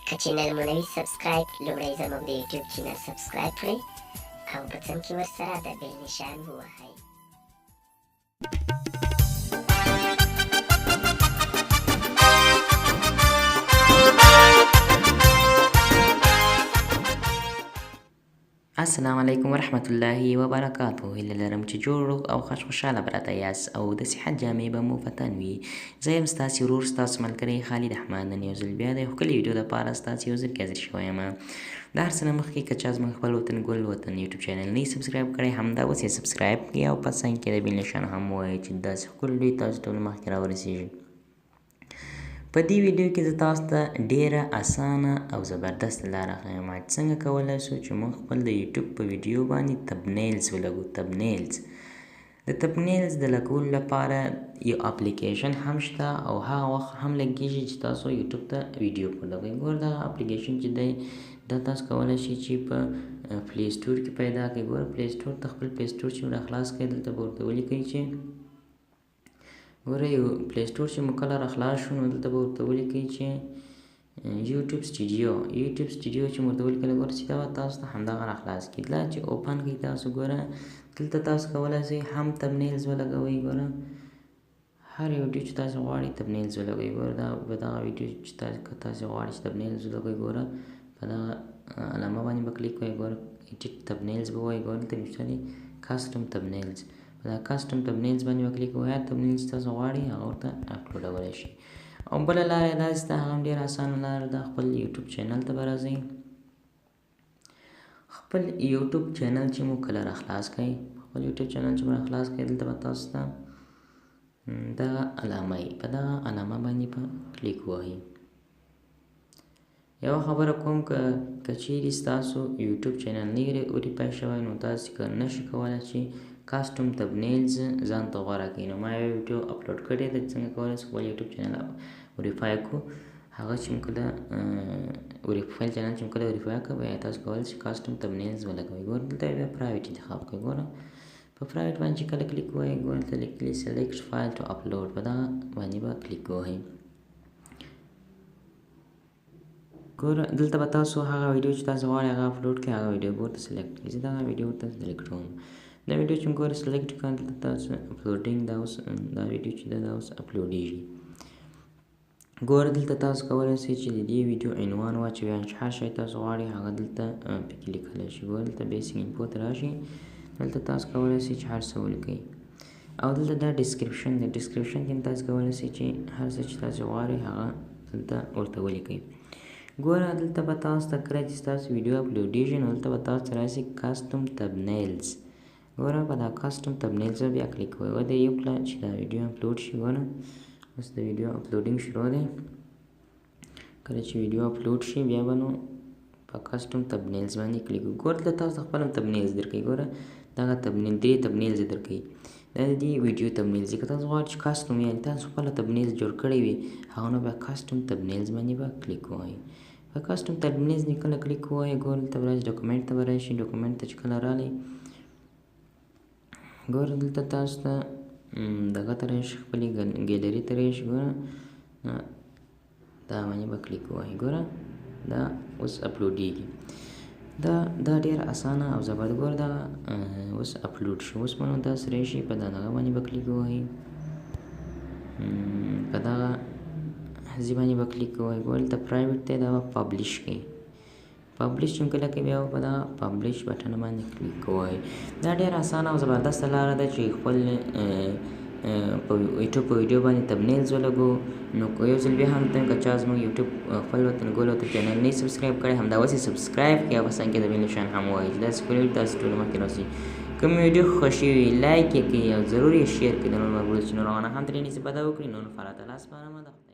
که چینل مو نوي سبسکرایب لومړی زموږ د یوټیوب چینل سبسکرایب کړئ او په څنګ کې ورسره د بیل نشان ووهئ. السلام علیکم ورحمت الله وبرکاته. هیله لرم چې جوړ او خوشحاله پراته یاست او د صحت جامې به مو په تن وي. زه یم ستاسې ورور ستاسو ملګری خالد احمد. نن یو ځل بیا د ښکلې ویډیو دپاره ستاسې یو ځل کې حاضر شوی یم. د هر څه نه مخکې که چا زموږ خپل وطن ګل وطن یوټیوب چینل نه سبسکرایب کړی همدا اوس یې سبسکرایب کړئ او په څنګ کې د بیل نشان هم ووایئ چې داسې ښکلې ویډیو تاسو ټول مخکې راورسېږي. په دې ویډیو کې زه تاسو ته ډیره اسانه او زبردست لاره ښیم چې څنګه کولی شو چې موږ خپل د یوټیوب په ویډیو باندې تبنیلز ولګو. د تبنیلز د لګولو لپاره یو اپلیکیشن هم شته او هغه وخت هم لګیږي چې تاسو یوټیوب ته ویډیو ولګوئ. ګوره دغه اپلیکیشن چې دی دا تاسو کولی شئ چې په پلی سټور کې پیدا کړئ. ګوره پلی سټور ته خپل پلی سټور چې را خلاص کړئ دلته به ورته ولیکئ چې ګوره یو پلی سټور چې مو کله را خلاص شو نو دلته به ورته ولیکئ چې یوټیوب سټوډیو چې مو ورته ولیکل ګوره سیده به تاسو ته همدغه را خلاص کړي. دله چې اوپن کړئ تاسو ګوره دلته تاسو کولی شئ هم تبنیلز ولګوئ. ګوره هر یو ویډیو چې تاسو غواړئ تبنیلز ولګوئ. ګوره دا دغه ویډیو چې تاسو غواړئ چې تبنیلز ولګوئ ګوره په دغه علامه باندې به کلیک کوئ. ګوره ایډیټ تبنیلز به وایي. ګوره دلته نشته دی کسټم تبنیلز. په دا کسټم تبنیلز باندې به کلیک کوئ. هر تبنیلز چې تاسو غواړئ هغه ورته اپلوډولی شئ. او بله لاره یې داسې ده هغه هم ډېره اسانه لاره ده. خپل یوټیوب چینل ته به راځئ. خپل یوټیوب چینل چې مو کله را خلاص کړئ خپل یوټیوب چینل چې مو را خلاص کړئ دلته به تاسو ته دغه علامه یې په دغه علامه باندې به کلیک ووهئ. یوه خبره کوم که چیرې ستاسو یوټیوب چینل نه وي وریفای شوی نو تاسې که نشئ کولی چې کاسټم تبنیلز ځان ته غوره کړئ. نو ما یو ویډیو اپلوډ کړې ده څنګه کولی شو خپل یوټیوب چینل وریفای کړو. هغه چې موږ کله خپل چینل چې موږ کله وریفای کړو بیا تاسو کولی شئ کاسټم تبنیلز ولګوئ. ګوره دلته بیا پرایویټ انتخاب کړئ. ګوره په پرایویټ باندې چې کله کلیک ووهئ ګوره دلته لیکلي سلیکټ فایل ټو اپلوډ په دغه باندې به کلیک ووهئ. ګوره دلته به تاسو هغه ویډیو چې تاسو غواړئ هغه اپلوډ کړئ هغه ویډیو به ورته سلیکټ کړئ. زه دغه ویډیو ورته سلیکټ کوم. دا ویډیو چې موږ ګوره سلیکټ کړم دلته تاسو اپلوډینګ دا اوس دا ویډیو چې ده دا اوس اپلوډیږي. ګوره دلته تاسو کولی شئ چې د دې ویډیو عنوان واچوئ چې هر شی تاسو غواړئ هغه دلته پکې لیکلی شي. ګوره دلته بیسیک انفو ته راشئ دلته تاسو کولی شئ چې هر څه ولیکئ. او دلته دا ډسکرپشن دی. ډسکرپشن کې هم تاسو کولی شئ چې هر څه چې تاسو غواړئ هغه دلته ورته ولیکئ. ګوره دلته به تاسو ته کله چې ستاسو ویډیو اپلوډیږي نو دلته به تاسو ته راشي کاسټم تبنیلز. ګوره په دا کاسټم تبنیلز به بیا کلیک کوئ. وده یو کله چې دا ویډیو اپلوډ شي ګوره اوس د ویډیو اپلوډینګ شروع دی. کله چې ویډیو اپلوډ شي بیا به نو په کاسټم تبنیلز باندې کلیک وکړو. ګوره دلته تاسو خپل هم تبنیلز درکوي. ګوره دغه درې تبنیلز یې درکوي. دا د دې ویډیو تبنیلز دي. که تاسو غواړئ چې کاسټم یعنې تاسو خپله تبنیلز جوړ کړی وي هغه نو بیا کاسټم تبنیلز باندې به کلیک ووهئ. په کاسټم تبنیلز نه کله کلیک ووهئ ګوره دلته به راشئ ډاکومنټ ته به راشئ. ډاکومنټ ته چې کله راغلئ ګوره دلته تاسو ته دغه ته راشئ خپلې ګیلري ته راشئ. ګوره دا باندې به کلیک ووهئ. ګوره دا اوس اپلوډیږي. دا ډېر اسانه او زبردست. ګوره دا اوس اپلوډ شو. اوس به نو داسې راشئ په دغه باندې به کلیک ووهئ. په دغه ځای باندې به کلیک کوئ. ګوره دلته پرایویټ دی دا به پبلیش کړئ. پبلیش چې کله کوئ بیا به په دغه پبلیش بټن باندې کلیک کوئ. دا ډېره اسانه او زبردسته لاره ده چې خپل په یوټیوب په ویډیو باندې تبنیلز ولګو. نو یو ځل بیا هم که چا زموږ یوټیوب خپل وطن ګل وطن چینل نه سبسکرایب کړی همدا اوس یې سبسکرایب کړئ او په څنګ کې د بیل نشان هم ووایئ چې داسې ښکلې ویډیو تاسو ټولو مخکې راسي. کوم ویډیو خوښې وي لایک یې کړئ او ضرور یې شیر کړئ. د نور مربوط چې نور روانه هم ترې نیسي په دا وکړي. نور فارغ الله سپارمه.